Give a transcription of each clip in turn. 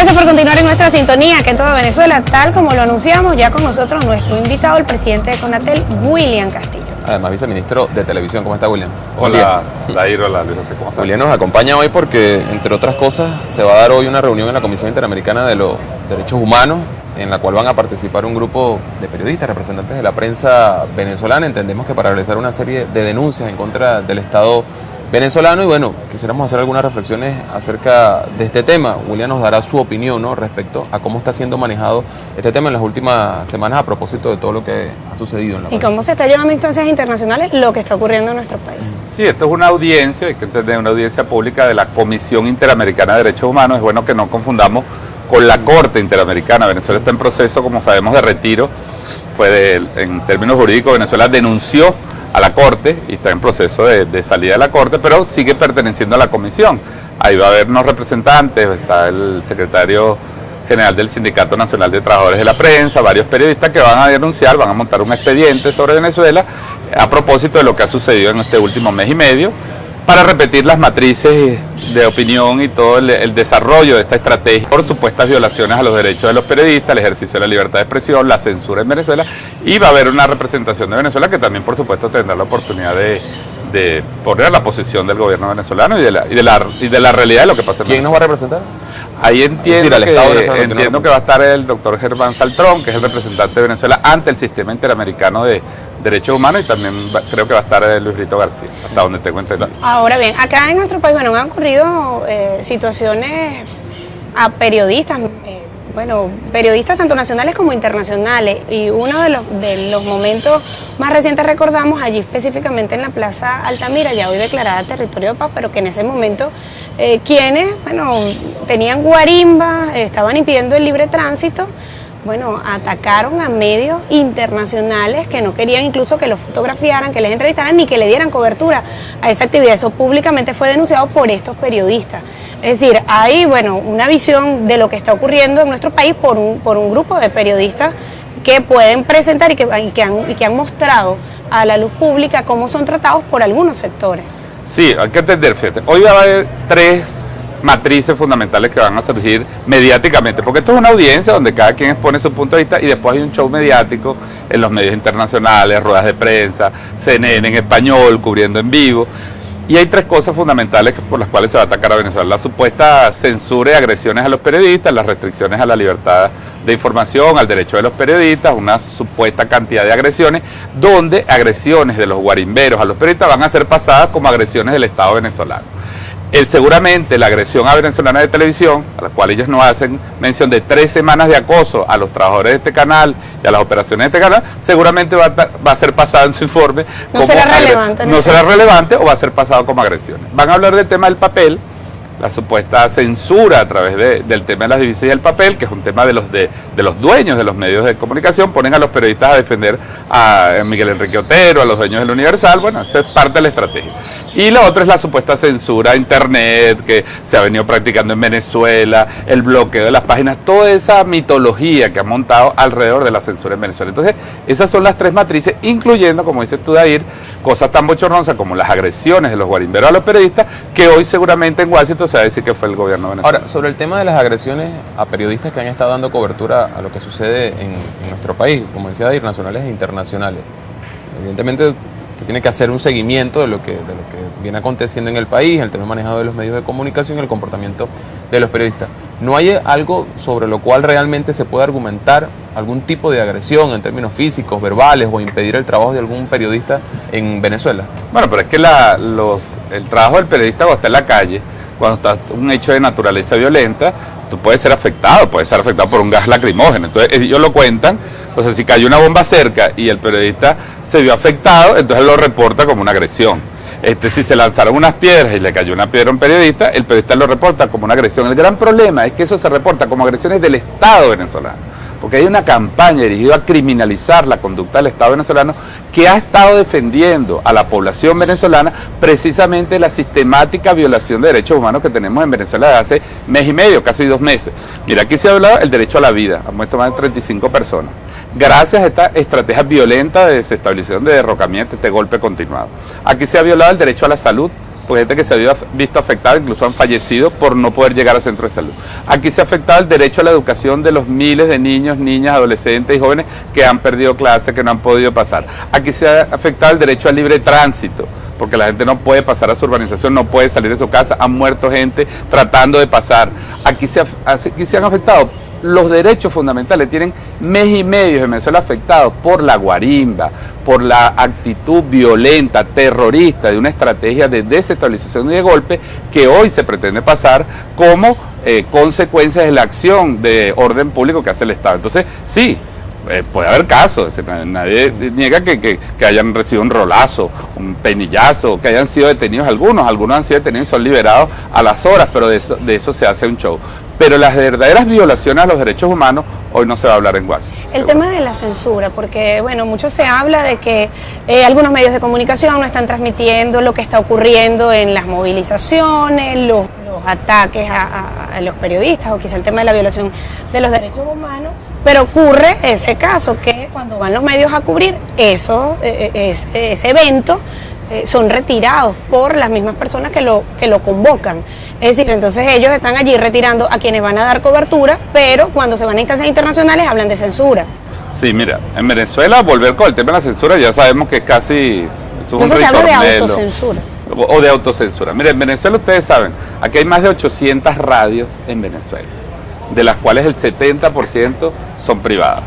gracias por continuar en nuestra sintonía, que en toda Venezuela, tal como lo anunciamos, ya con nosotros nuestro invitado, el presidente de CONATEL, William Castillo. Además, viceministro de Televisión. ¿Cómo está, William? Hola, Dair, hola, Luis José, ¿cómo estás? William nos acompaña hoy porque, entre otras cosas, se va a dar hoy una reunión en la Comisión Interamericana de los Derechos Humanos, en la cual van a participar un grupo de periodistas, representantes de la prensa venezolana. Entendemos que para realizar una serie de denuncias en contra del Estado venezolano, y bueno, quisiéramos hacer algunas reflexiones acerca de este tema. William nos dará su opinión, ¿no?, respecto a cómo está siendo manejado este tema en las últimas semanas a propósito de todo lo que ha sucedido en la y cómo se está llevando a instancias internacionales lo que está ocurriendo en nuestro país. Sí, esto es una audiencia, hay que entender, una audiencia pública de la Comisión Interamericana de Derechos Humanos. Es bueno que no confundamos con la Corte Interamericana. Venezuela está en proceso, como sabemos, de retiro. En términos jurídicos, Venezuela denunció a la Corte y está en proceso de salida de la Corte, pero sigue perteneciendo a la Comisión. Ahí va a haber unos representantes, está el secretario general del Sindicato Nacional de Trabajadores de la Prensa, varios periodistas que van a denunciar, van a montar un expediente sobre Venezuela a propósito de lo que ha sucedido en este último mes y medio, para repetir las matrices de opinión y todo el desarrollo de esta estrategia por supuestas violaciones a los derechos de los periodistas, el ejercicio de la libertad de expresión, la censura en Venezuela, y va a haber una representación de Venezuela que también por supuesto tendrá la oportunidad de poner la posición del gobierno venezolano y de la realidad de lo que pasa en Venezuela. ¿Quién nos va a representar? Ahí entiendo que va a estar el doctor Germán Saltrón, que es el representante de Venezuela ante el Sistema Interamericano de Derechos Humanos, y también creo que va a estar Luis Rito García, hasta donde tengo entendido. Ahora bien, acá en nuestro país, bueno, han ocurrido situaciones a periodistas, periodistas tanto nacionales como internacionales, y uno de los momentos más recientes recordamos allí específicamente en la Plaza Altamira, ya hoy declarada territorio de paz, pero que en ese momento quienes, tenían guarimbas, estaban impidiendo el libre tránsito, atacaron a medios internacionales que no querían incluso que los fotografiaran, que les entrevistaran, ni que le dieran cobertura a esa actividad. Eso públicamente fue denunciado por estos periodistas. Es decir, hay una visión de lo que está ocurriendo en nuestro país por un grupo de periodistas que pueden presentar y que han mostrado a la luz pública cómo son tratados por algunos sectores. Sí, hay que entender, fíjate, hoy va a haber tres matrices fundamentales que van a surgir mediáticamente, porque esto es una audiencia donde cada quien expone su punto de vista y después hay un show mediático en los medios internacionales, ruedas de prensa, CNN en español, cubriendo en vivo. Y hay tres cosas fundamentales por las cuales se va a atacar a Venezuela: la supuesta censura y agresiones a los periodistas, las restricciones a la libertad de información, al derecho de los periodistas, una supuesta cantidad de agresiones, donde agresiones de los guarimberos a los periodistas van a ser pasadas como agresiones del Estado venezolano. Seguramente la agresión a Venezolana de Televisión, a la cual ellos nos hacen mención de 3 semanas de acoso a los trabajadores de este canal y a las operaciones de este canal, seguramente va a ser pasado en su informe. No será relevante. No será relevante o va a ser pasado como agresiones. Van a hablar del tema del papel, la supuesta censura a través del tema de las divisas y del papel, que es un tema de los dueños de los medios de comunicación. Ponen a los periodistas a defender a Miguel Enrique Otero, a los dueños del Universal. Bueno, esa es parte de la estrategia. Y la otra es la supuesta censura a Internet, que se ha venido practicando en Venezuela, el bloqueo de las páginas, toda esa mitología que ha montado alrededor de la censura en Venezuela. Entonces, esas son las tres matrices, incluyendo, como dices tú, Dair, cosas tan bochornosas como las agresiones de los guarimberos a los periodistas, que hoy seguramente en Washington se va a decir que fue el gobierno venezolano. Ahora, sobre el tema de las agresiones a periodistas que han estado dando cobertura a lo que sucede en nuestro país, como decía Dair, nacionales e internacionales, evidentemente usted tiene que hacer un seguimiento de lo que viene aconteciendo en el país, el tema manejado de los medios de comunicación y el comportamiento de los periodistas. ¿No hay algo sobre lo cual realmente se puede argumentar algún tipo de agresión en términos físicos, verbales, o impedir el trabajo de algún periodista en Venezuela? Bueno, pero es que el trabajo del periodista cuando está en la calle, cuando está un hecho de naturaleza violenta, tú puedes ser afectado por un gas lacrimógeno. Entonces ellos lo cuentan, o sea, si cayó una bomba cerca y el periodista se vio afectado, entonces lo reporta como una agresión. Si se lanzaron unas piedras y le cayó una piedra a un periodista, el periodista lo reporta como una agresión. El gran problema es que eso se reporta como agresiones del Estado venezolano, porque hay una campaña dirigida a criminalizar la conducta del Estado venezolano, que ha estado defendiendo a la población venezolana precisamente la sistemática violación de derechos humanos que tenemos en Venezuela desde hace mes y medio, casi 2 meses. Mira, aquí se ha hablado del derecho a la vida, ha muerto más de 35 personas, gracias a esta estrategia violenta de desestabilización, de derrocamiento, este golpe continuado. Aquí se ha violado el derecho a la salud pues gente que se ha visto afectada, incluso han fallecido por no poder llegar al centro de salud. Aquí se ha afectado el derecho a la educación de los miles de niños, niñas, adolescentes y jóvenes que han perdido clases, que no han podido pasar. Aquí se ha afectado el derecho al libre tránsito, porque la gente no puede pasar a su urbanización, no puede salir de su casa, han muerto gente tratando de pasar. Aquí se han afectado los derechos fundamentales. Tienen mes y medio en Venezuela afectados por la guarimba, por la actitud violenta, terrorista de una estrategia de desestabilización y de golpe que hoy se pretende pasar como consecuencias de la acción de orden público que hace el Estado. Entonces, sí, puede haber casos, nadie niega que hayan recibido un rolazo, un penillazo, que hayan sido detenidos algunos han sido detenidos y son liberados a las horas, pero de eso se hace un show. Pero las verdaderas violaciones a los derechos humanos, hoy no se va a hablar en Washington. El tema de la censura, porque bueno, mucho se habla de que algunos medios de comunicación no están transmitiendo lo que está ocurriendo en las movilizaciones, los ataques a los periodistas, o quizá el tema de la violación de los derechos humanos, pero ocurre ese caso que cuando van los medios a cubrir ese evento, son retirados por las mismas personas que lo convocan. Es decir, entonces ellos están allí retirando a quienes van a dar cobertura, pero cuando se van a instancias internacionales hablan de censura. Sí, mira, en Venezuela volver con el tema de la censura ya sabemos que es casi... Entonces se habla de autocensura. O de autocensura. Mira, en Venezuela ustedes saben, aquí hay más de 800 radios en Venezuela, de las cuales el 70% son privadas.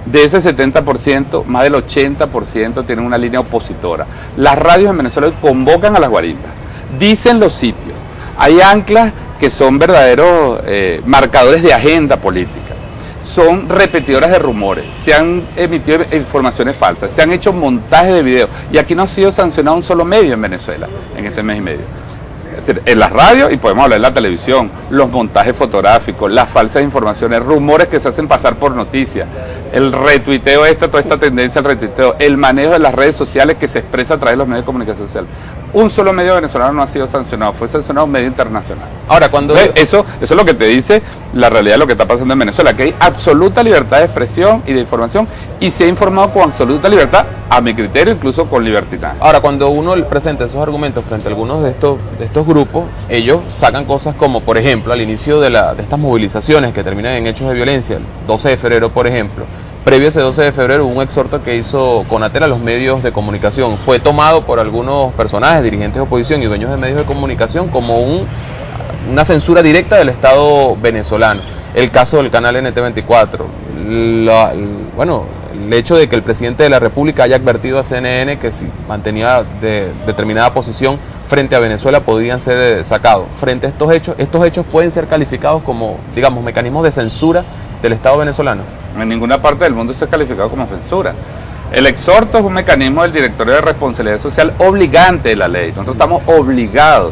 De ese 70%, más del 80% tienen una línea opositora. Las radios en Venezuela convocan a las guarimbas, dicen los sitios. Hay anclas que son verdaderos marcadores de agenda política. Son repetidoras de rumores, se han emitido informaciones falsas, se han hecho montajes de videos. Y aquí no ha sido sancionado un solo medio en Venezuela en este mes y medio. Es decir, en las radios, y podemos hablar de la televisión, los montajes fotográficos, las falsas informaciones, rumores que se hacen pasar por noticias, el retuiteo, toda esta tendencia al retuiteo, el manejo de las redes sociales que se expresa a través de los medios de comunicación social. Un solo medio venezolano no ha sido sancionado, fue sancionado un medio internacional. Ahora, cuando... Eso es lo que te dice la realidad de lo que está pasando en Venezuela, que hay absoluta libertad de expresión y de información, y se ha informado con absoluta libertad, a mi criterio, incluso con libertinaje. Ahora, cuando uno presenta esos argumentos frente a algunos de estos grupos, ellos sacan cosas como, por ejemplo, al inicio de estas movilizaciones que terminan en hechos de violencia, el 12 de febrero, por ejemplo, previo a ese 12 de febrero hubo un exhorto que hizo Conatel a los medios de comunicación. Fue tomado por algunos personajes, dirigentes de oposición y dueños de medios de comunicación como una censura directa del Estado venezolano. El caso del canal NT24. El hecho de que el presidente de la República haya advertido a CNN que si mantenía determinada posición frente a Venezuela podían ser sacados. Frente a estos hechos pueden ser calificados como, digamos, mecanismos de censura del Estado venezolano. En ninguna parte del mundo se ha calificado como censura. El exhorto es un mecanismo del Directorio de Responsabilidad Social obligante de la ley. Nosotros estamos obligados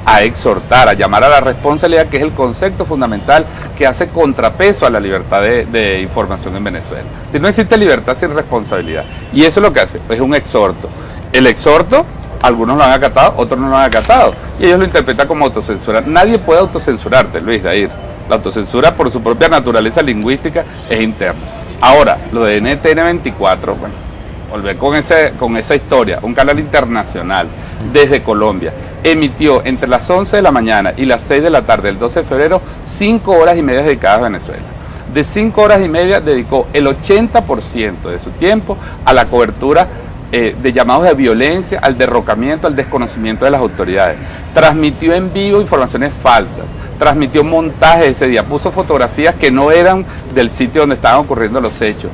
a exhortar, a llamar a la responsabilidad, que es el concepto fundamental que hace contrapeso a la libertad de información en Venezuela. Si no existe libertad sin responsabilidad. Y eso es lo que hace, es un exhorto. El exhorto, algunos lo han acatado, otros no lo han acatado. Y ellos lo interpretan como autocensura. Nadie puede autocensurarte, Luis Dair. La autocensura, por su propia naturaleza lingüística, es interna. Ahora, lo de NTN24, bueno, volver con esa historia, un canal internacional desde Colombia, emitió entre las 11 de la mañana y las 6 de la tarde del 12 de febrero 5 horas y media dedicadas a Venezuela. De 5 horas y media dedicó el 80% de su tiempo a la cobertura de llamados de violencia, al derrocamiento, al desconocimiento de las autoridades. Transmitió en vivo informaciones falsas, transmitió montajes ese día, puso fotografías que no eran del sitio donde estaban ocurriendo los hechos.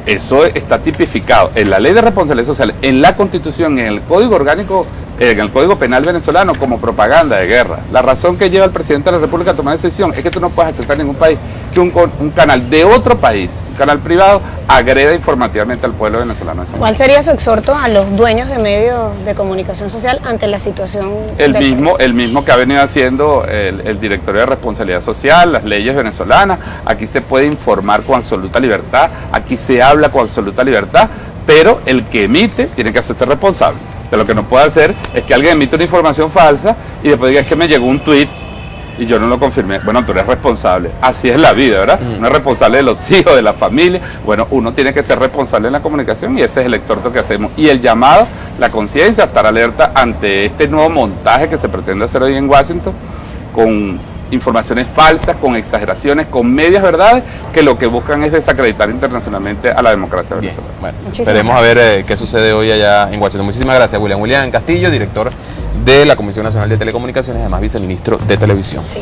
Eso está tipificado en la Ley de Responsabilidad Social, en la Constitución, en el Código Orgánico, en el Código Penal venezolano como propaganda de guerra. La razón que lleva al presidente de la República a tomar esa decisión es que tú no puedes aceptar en ningún país que un canal de otro país, un canal privado, agreda informativamente al pueblo venezolano. ¿Cuál sería su exhorto a los dueños de medios de comunicación social ante la situación? El mismo que ha venido haciendo el Directorio de Responsabilidad Social, las leyes venezolanas. Aquí se puede informar con absoluta libertad, aquí se habla con absoluta libertad, pero el que emite tiene que hacerse responsable. O sea, lo que no puede hacer es que alguien emite una información falsa y después diga, es que me llegó un tuit y yo no lo confirmé. Bueno, tú eres responsable. Así es la vida, ¿verdad? Uno es responsable de los hijos, de la familia. Bueno, uno tiene que ser responsable en la comunicación y ese es el exhorto que hacemos. Y el llamado, la conciencia, estar alerta ante este nuevo montaje que se pretende hacer hoy en Washington, con informaciones falsas, con exageraciones, con medias verdades, que lo que buscan es desacreditar internacionalmente a la democracia venezolana. Bueno, esperemos a ver qué sucede hoy allá en Washington. Muchísimas gracias, William Castillo, director de la Comisión Nacional de Telecomunicaciones, además viceministro de Televisión. Sí.